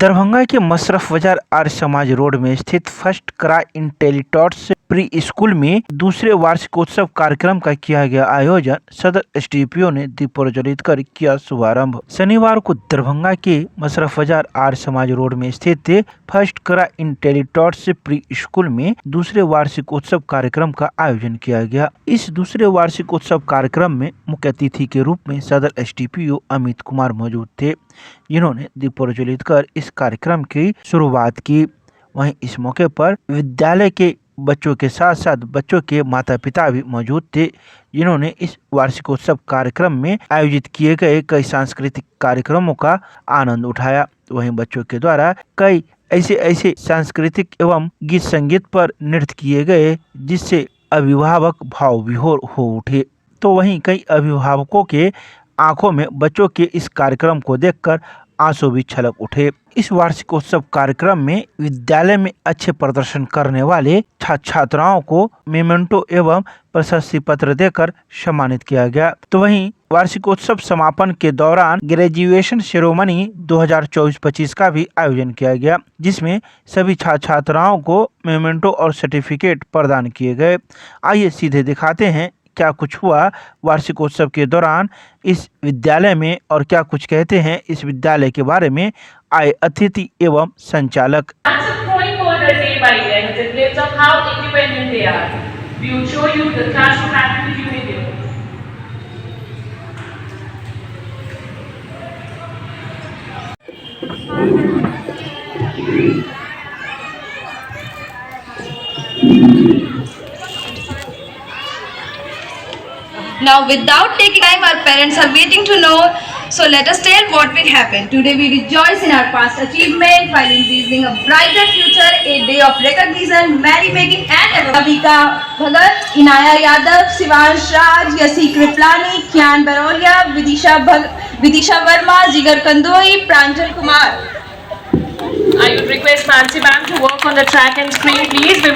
दरभंगा के मशरफ बाजार आर्य समाज रोड में स्थित फर्स्ट क्राई इंटेलिटॉट्स प्री स्कूल में दूसरे वार्षिकोत्सव कार्यक्रम का किया गया आयोजन। सदर एसडीपीओ ने दीप प्रज्वलित कर किया शुभारंभ। शनिवार को दरभंगा के मशरफ बाजार आर्य समाज रोड में स्थित फर्स्ट क्राई इंटेलिटॉट्स प्री स्कूल में दूसरे वार्षिकोत्सव कार्यक्रम का आयोजन किया गया। इस दूसरे वार्षिकोत्सव कार्यक्रम में मुख्य अतिथि के रूप में सदर एसडीपीओ अमित कुमार मौजूद थे, जिन्होंने दीप प्रज्वलित कर इस कार्यक्रम की शुरुआत की। वहीं इस मौके पर विद्यालय के बच्चों के साथ साथ बच्चों के माता पिता भी मौजूद थे, जिन्होंने इस वार्षिकोत्सव कार्यक्रम में आयोजित किए गए कई सांस्कृतिक कार्यक्रमों का आनंद उठाया। वहीं बच्चों के द्वारा कई ऐसे सांस्कृतिक एवं गीत संगीत पर नृत्य किए गए, जिससे अभिभावक भाव विभोर हो उठे। तो वहीं कई अभिभावकों के आंखों में बच्चों के इस कार्यक्रम को देखकर आंसू भी छलक उठे। इस वार्षिकोत्सव कार्यक्रम में विद्यालय में अच्छे प्रदर्शन करने वाले छात्राओं को मेमेंटो एवं प्रशस्ति पत्र देकर सम्मानित किया गया। तो वहीं वार्षिकोत्सव समापन के दौरान ग्रेजुएशन सेरेमनी 2024-25 का भी आयोजन किया गया, जिसमें सभी छात्राओं को मेमेंटो और सर्टिफिकेट प्रदान किए गए। आइए सीधे दिखाते हैं क्या कुछ हुआ वार्षिकोत्सव के दौरान इस विद्यालय में और क्या कुछ कहते हैं इस विद्यालय के बारे में आए अतिथि एवं संचालक। Now, without taking time, our parents are waiting to know. So let us tell what will happen. Today we rejoice in our past achievement while envisioning a brighter future, a day of recognition, merrymaking and Abhika Bhagat, Inaya Yadav, Shivansh Raj, Yasi Kriplani, Kyan Barolia, Vidisha Verma, Jigar Kandoi, Pranjal Kumar. I would request Nancy ma'am to work on the track and screen, please. We'll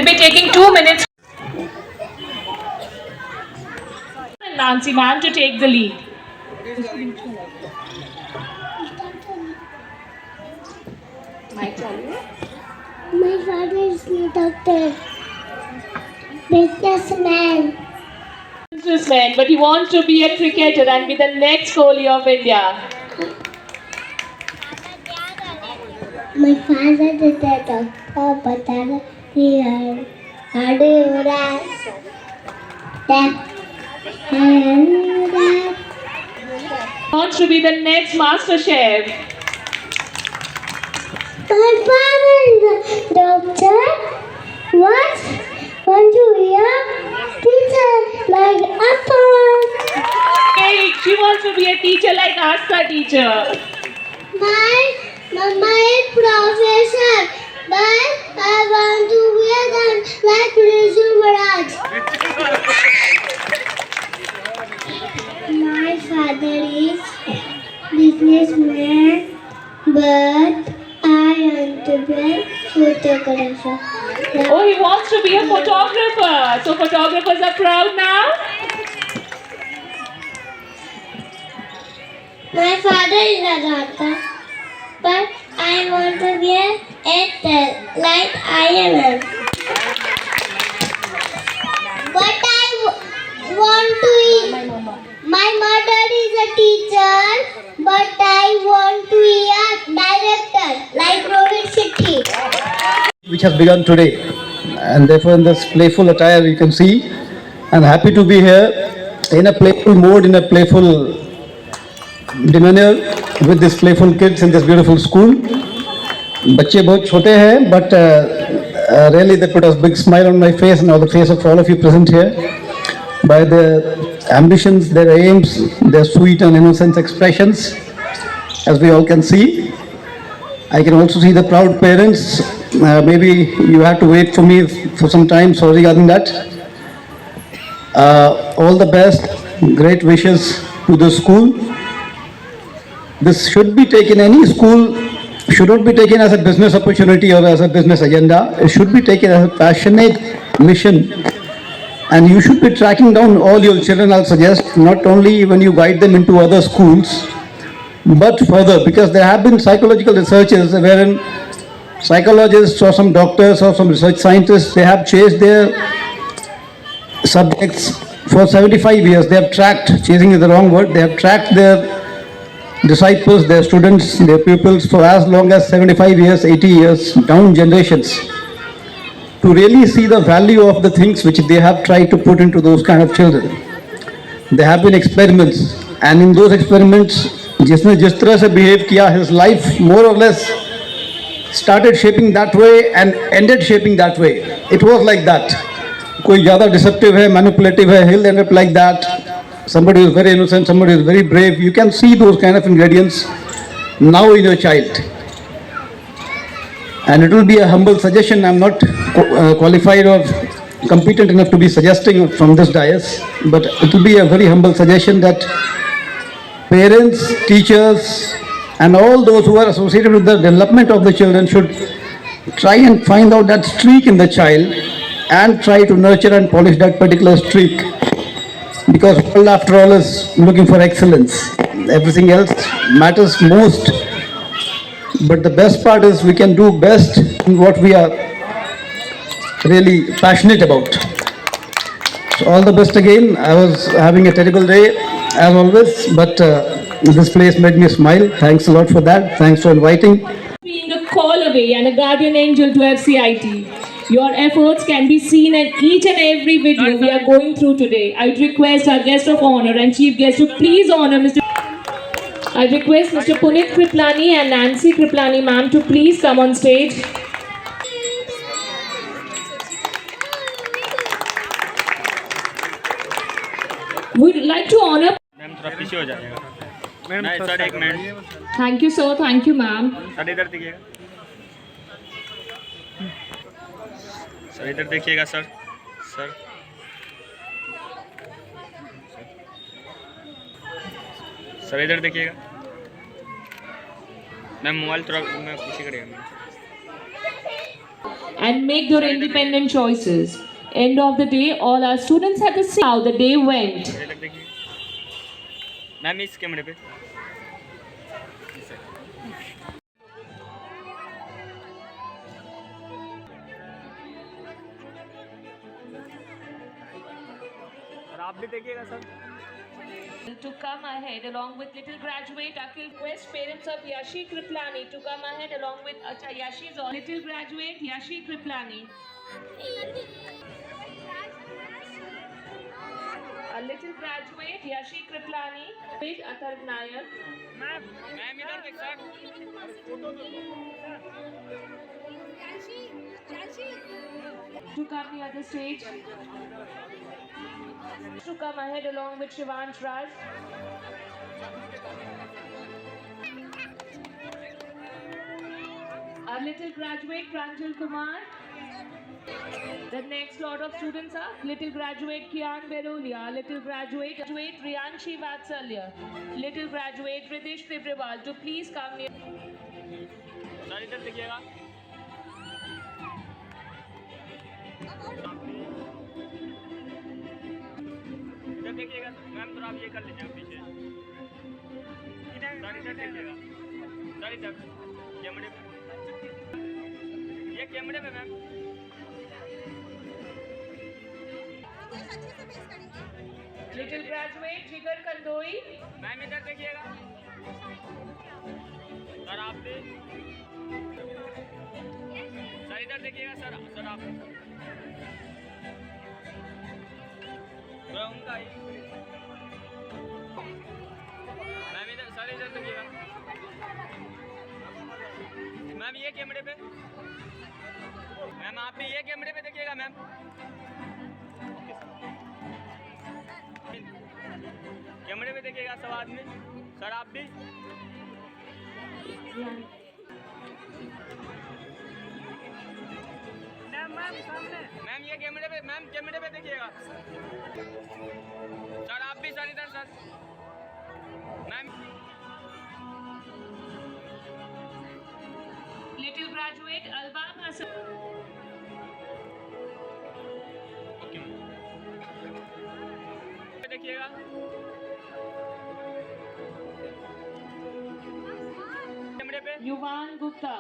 be taking 2 minutes. Nancy ma'am to take the lead. My father is a doctor, businessman. Businessman, but he wants to be a cricketer and be the next Kohli of India. My father is a doctor, but how do you that? Wants to be the next master chef. My father is a doctor. Want to be a teacher like Appa. Hey, she wants to be a teacher like Asta teacher. My mama is professor, but I want to be a like Rizu Maharaj. My father is businessman, but I want to be a photographer. Oh, he wants to be a photographer. So photographers are proud now. My father is a doctor, but I want to be an actor like I am. But I want to eat. My mother is a teacher, but I want to be a director like Rohit Shetty. Which has begun today, and therefore in this playful attire you can see, I'm happy to be here in a playful mode, in a playful demeanor with these playful kids in this beautiful school. बच्चे बहुत छोटे हैं, but really they put a big smile on my face and on the face of all of you present here by their ambitions, their aims, their sweet and innocent expressions, as we all can see. I can also see the proud parents. Maybe you have to wait for me for some time, sorry regarding that. All the best, great wishes to the school. This should be taken, any school should not be taken as a business opportunity or as a business agenda. It should be taken as a passionate mission, and you should be tracking down all your children. I'll suggest, not only when you guide them into other schools, but further, because there have been psychological researches wherein psychologists or some doctors or some research scientists, they have chased their subjects for 75 years. They have tracked, chasing is the wrong word, they have tracked their disciples, their students, their pupils for as long as 75 years, 80 years, down generations, to really see the value of the things which they have tried to put into those kind of children. There have been experiments, and in those experiments, जिसने जिस तरह से behave किया, his life more or less started shaping that way and ended shaping that way. It was like that. कोई ज़्यादा deceptive है, manipulative है, he'll end up like that. Somebody is very innocent, somebody is very brave. You can see those kind of ingredients now in your child. And it will be a humble suggestion. I'm not qualified or competent enough to be suggesting from this dais, but it will be a very humble suggestion that parents, teachers, and all those who are associated with the development of the children should try and find out that streak in the child and try to nurture and polish that particular streak. Because world after all is looking for excellence. Everything else matters most. But the best part is we can do best in what we are really passionate about. So all the best again. I was having a terrible day as always, but this place made me smile. Thanks a lot for that. Thanks for inviting. Being a call away and a guardian angel to FCIT. Your efforts can be seen in each and every video we are going through today. I would request our guest of honor and chief guest to please honor Mr. I request Mr. Punit Kriplani and Nancy Kriplani ma'am to please come on stage. We'd like to honor. Ma'am थोड़ा पीछे हो जाएगा नहीं sir एक minute Thank you sir, thank you ma'am. Sir इधर देखिएगा sir इधर देखिएगा सर सर सर इधर देखिएगा मैम मोबाइल थोड़ा मैं पीछे करेगा And make their independent choices. End of the day, all our students had to see how the day went. इधर देखिए मैम इस कैमरे पे सर आप भी देखिएगा sir To come ahead along with little graduate Akhil, request parents of Yashi Kriplani to come ahead along with Yashi's little graduate Yashi Kriplani. A little graduate Yashi Kriplani with Atharv Nair. Ma'am इधर देख sir To come near the stage. To come ahead along with Shivansh Raj. Our little graduate Pranjal Kumar. The next lot of students are little graduate Kian Berulia, little graduate Riyanshi Vatsalya, little graduate Ridish Tibrewal to please come near. Sir इधर देखिएगा इधर देखिएगा ma'am थोड़ा आप ये कर लीजिएगा पीछे सर इधर देखिएगा सर इधर कैमरे पे ये कैमरे पे ma'am Little graduate Jigar Kandoi, ma'am इधर देखिएगा सर आप भी सर इधर देखिएगा सर सर आप थोड़ा उनका ही मैम इधर सर इधर देखिएगा मैम ये कैमरे पे मैम आप भी ये कैमरे पे देखिएगा मैम कैमरे पे देखिएगा सब आदमी सर आप भी मैम ये कैमरे पे मैम कैमरे पे देखिएगा सर आप भी सर इधर sir ma'am little graduate Albam Hassan. देखिएगा Yuvan Gupta.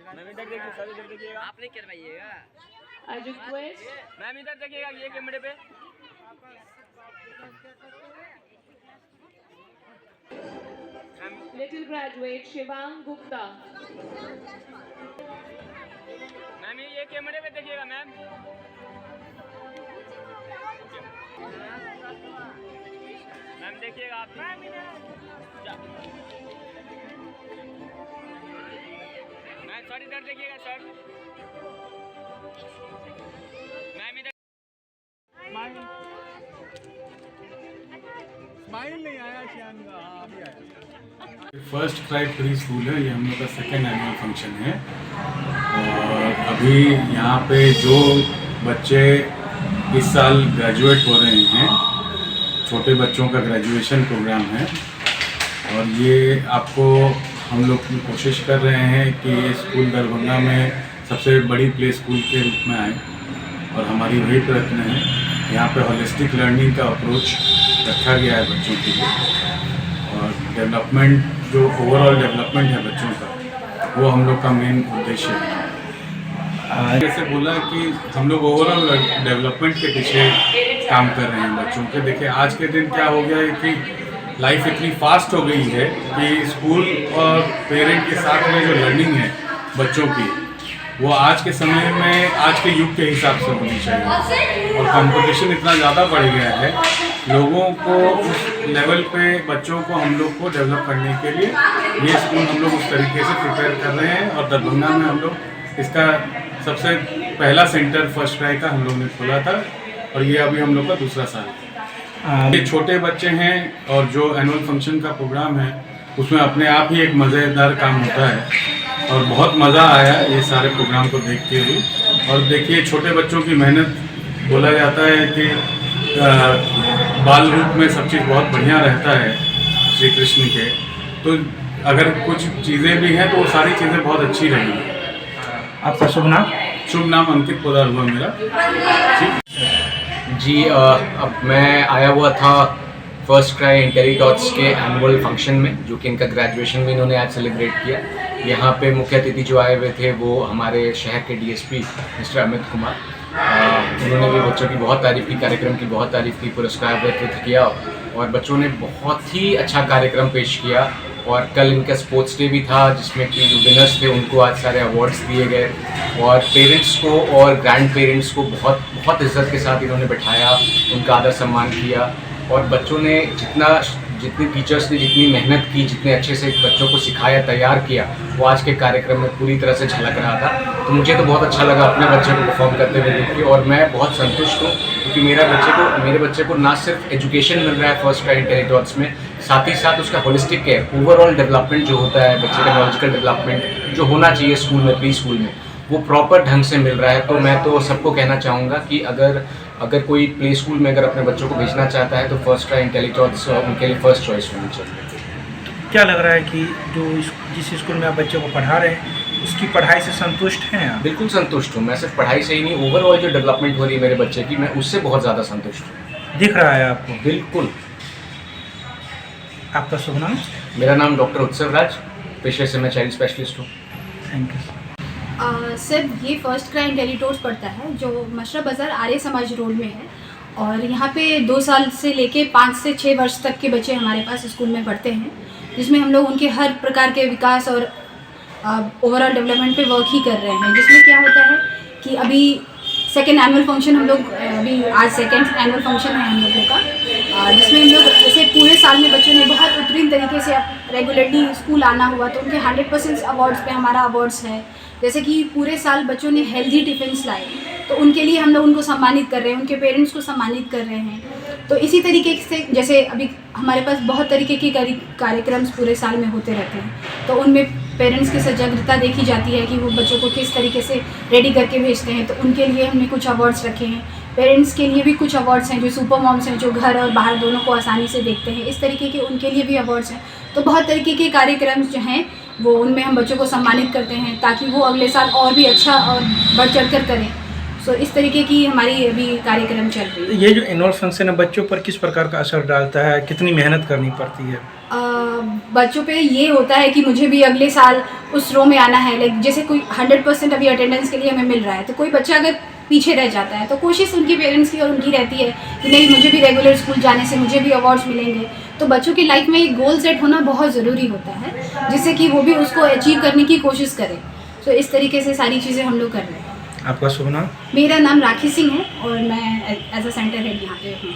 मैम इधर देखिए, सर इधर देखिएगा। आप नहीं करवाइएगा। I request मैम इधर देखिएगा, ये कैमरे पे। little graduate Shivang Gupta. Ma'am ये कैमरे पे देखिएगा मैम। मैम देखिएगा आप। मैम सर इधर देखिएगा सर। मैम इधर। स्माइल नहीं आया श्याम का, हाँ अभी आया। फर्स्ट क्राई प्री स्कूल है, ये हम लोग का सेकेंड एनुअल फंक्शन है। और अभी यहाँ पे जो बच्चे इस साल ग्रेजुएट हो रहे हैं, छोटे बच्चों का ग्रेजुएशन प्रोग्राम है। और ये आपको हम लोग कोशिश कर रहे हैं कि ये स्कूल दरभंगा में सबसे बड़ी प्ले स्कूल के रूप में आए, और हमारी वही प्रयत्न है। यहाँ पे होलिस्टिक लर्निंग का अप्रोच रखा गया है बच्चों के लिए, और डेवलपमेंट जो ओवरऑल डेवलपमेंट है बच्चों का, वो हम लोग का मेन उद्देश्य है। जैसे बोला कि हम लोग ओवरऑल डेवलपमेंट के पीछे काम कर रहे हैं बच्चों के। देखिए आज के दिन क्या हो गया है कि लाइफ इतनी फास्ट हो गई है कि स्कूल और पेरेंट के साथ में जो लर्निंग है बच्चों की, वो आज के समय में आज के युग के हिसाब से होनी चाहिए। और कंपटीशन इतना ज़्यादा बढ़ गया है, लोगों को उस लेवल पे बच्चों को हम लोग को डेवलप करने के लिए ये स्कूल हम लोग उस तरीके से प्रिपेयर कर रहे हैं। और दरभंगा में हम लोग इसका सबसे पहला सेंटर फर्स्ट क्राई का हम लोग ने खोला था, और ये अभी हम लोग का दूसरा साल है। ये छोटे बच्चे हैं, और जो एनुअल फंक्शन का प्रोग्राम है उसमें अपने आप ही एक मज़ेदार काम होता है, और बहुत मज़ा आया ये सारे प्रोग्राम को देख के भी। और देखिए छोटे बच्चों की मेहनत, बोला जाता है कि बाल रूप में सब चीज़ बहुत बढ़िया रहता है श्री कृष्ण के, तो अगर कुछ चीज़ें भी हैं तो वो सारी चीज़ें बहुत अच्छी रही। आपका शुभ नाम? शुभ नाम अंकित पोदार हुआ मेरा। जी अब मैं आया हुआ था फर्स्ट क्राई इंटेलीटॉट्स के एनुअल फंक्शन में, जो कि इनका ग्रेजुएशन भी इन्होंने आज सेलिब्रेट किया। यहाँ पे मुख्य अतिथि जो आए हुए थे वो हमारे शहर के डीएसपी मिस्टर अमित कुमार। उन्होंने भी बच्चों की बहुत तारीफ़ की, कार्यक्रम की बहुत तारीफ़ की, पुरस्कार वितरित किया, और बच्चों ने बहुत ही अच्छा कार्यक्रम पेश किया। और कल इनका स्पोर्ट्स डे भी था, जिसमें कि जो विनर्स थे उनको आज सारे अवार्ड्स दिए गए, और पेरेंट्स को और ग्रैंड पेरेंट्स को बहुत बहुत इज्जत के साथ इन्होंने बैठाया, उनका आदर सम्मान किया। और बच्चों ने जितनी टीचर्स ने जितनी मेहनत की, जितने अच्छे से बच्चों को सिखाया, तैयार किया, वो आज के कार्यक्रम में पूरी तरह से झलक रहा था। तो मुझे तो बहुत अच्छा लगा अपने बच्चे को परफॉर्म करते हुए देख के, और मैं बहुत संतुष्ट हूँ क्योंकि मेरे बच्चे को ना सिर्फ एजुकेशन मिल रहा है फर्स्ट क्राई इंटेलीटॉट्स में, साथ ही साथ उसका होलिस्टिक केयर, ओवरऑल डेवलपमेंट जो होता है बच्चे का, लॉजिकल डेवलपमेंट जो होना चाहिए स्कूल में, प्री स्कूल में, वो प्रॉपर ढंग से मिल रहा है। तो मैं तो सबको कहना चाहूँगा कि अगर कोई प्ले स्कूल में अगर अपने बच्चों को भेजना चाहता है तो फर्स्ट क्राई इंटेलीटॉट्स उनके लिए फर्स्ट चॉइस होनी चाहिए। क्या लग रहा है कि जो जिस स्कूल में आप बच्चों को पढ़ा रहे हैं उसकी पढ़ाई से संतुष्ट हैं आप? बिल्कुल संतुष्ट हूँ। मैं सिर्फ पढ़ाई से ही नहीं, ओवरऑल जो डेवलपमेंट हो रही है मेरे बच्चे की, मैं उससे बहुत ज़्यादा संतुष्ट हूँ। दिख रहा है आपको? बिल्कुल। आपका शुभ नाम? मेरा नाम डॉक्टर उत्सव राज, पेशे से मैं चाइल्ड स्पेशलिस्ट हूँ। Thank you. सर ये फर्स्ट क्राई इंटेलीटॉट्स पढ़ता है जो मशरफ बाज़ार आर्य समाज रोड में है, और यहाँ पे 2 साल से लेके 5 से 6 वर्ष तक के बच्चे हमारे पास स्कूल में पढ़ते हैं, जिसमें हम लोग उनके हर प्रकार के विकास और ओवरऑल डेवलपमेंट पे वर्क ही कर रहे हैं। जिसमें क्या होता है कि अभी सेकेंड एनुअल फंक्शन हम लोग, अभी आज सेकेंड एनुअल फंक्शन है हम लोगों का, जिसमें हम लोग जैसे पूरे साल में बच्चों ने बहुत उत्तीर्ण तरीके से रेगुलरली स्कूल आना हुआ, तो उनके 100% अवार्ड्स पे हमारा अवार्ड्स है। जैसे कि पूरे साल बच्चों ने हेल्दी टिफ़िन्स लाए, तो उनके लिए हम लोग उनको सम्मानित कर रहे हैं, उनके पेरेंट्स को सम्मानित कर रहे हैं। तो इसी तरीके से जैसे अभी हमारे पास बहुत तरीके के कार्यक्रम पूरे साल में होते रहते हैं, तो उनमें पेरेंट्स की सजगता देखी जाती है कि वो बच्चों को किस तरीके से रेडी करके भेजते हैं। तो उनके लिए हमने कुछ अवार्ड्स रखे हैं। पेरेंट्स के लिए भी कुछ अवार्ड्स हैं, जो सुपर मॉम्स हैं, जो घर और बाहर दोनों को आसानी से देखते हैं, इस तरीके के उनके लिए भी अवार्ड्स हैं। तो बहुत तरीके के कार्यक्रम जो हैं वो उनमें हम बच्चों को सम्मानित करते हैं, ताकि वो अगले साल और भी अच्छा और बढ़ चढ़ कर करें। सो इस तरीके की हमारी अभी कार्यक्रम चल रही है। ये जो एनुअल फंक्शन है बच्चों पर किस प्रकार का असर डालता है, कितनी मेहनत करनी पड़ती है? बच्चों पे ये होता है कि मुझे भी अगले साल उस रो में आना है। लाइक जैसे कोई 100% अभी अटेंडेंस के लिए हमें मिल रहा है, तो कोई बच्चा अगर पीछे रह जाता है तो कोशिश उनकी पेरेंट्स की और उनकी रहती है कि नहीं, मुझे भी रेगुलर स्कूल जाने से मुझे भी अवार्ड्स मिलेंगे। तो बच्चों की लाइफ में एक गोल सेट होना बहुत ज़रूरी होता है, जिससे कि वो भी उसको अचीव करने की कोशिश करें। तो इस तरीके से सारी चीज़ें हम लोग कर रहे हैं। आपका शुभ नाम? मेरा नाम राखी सिंह है और मैं एज अ सेंटर हेड यहाँ पे हूँ।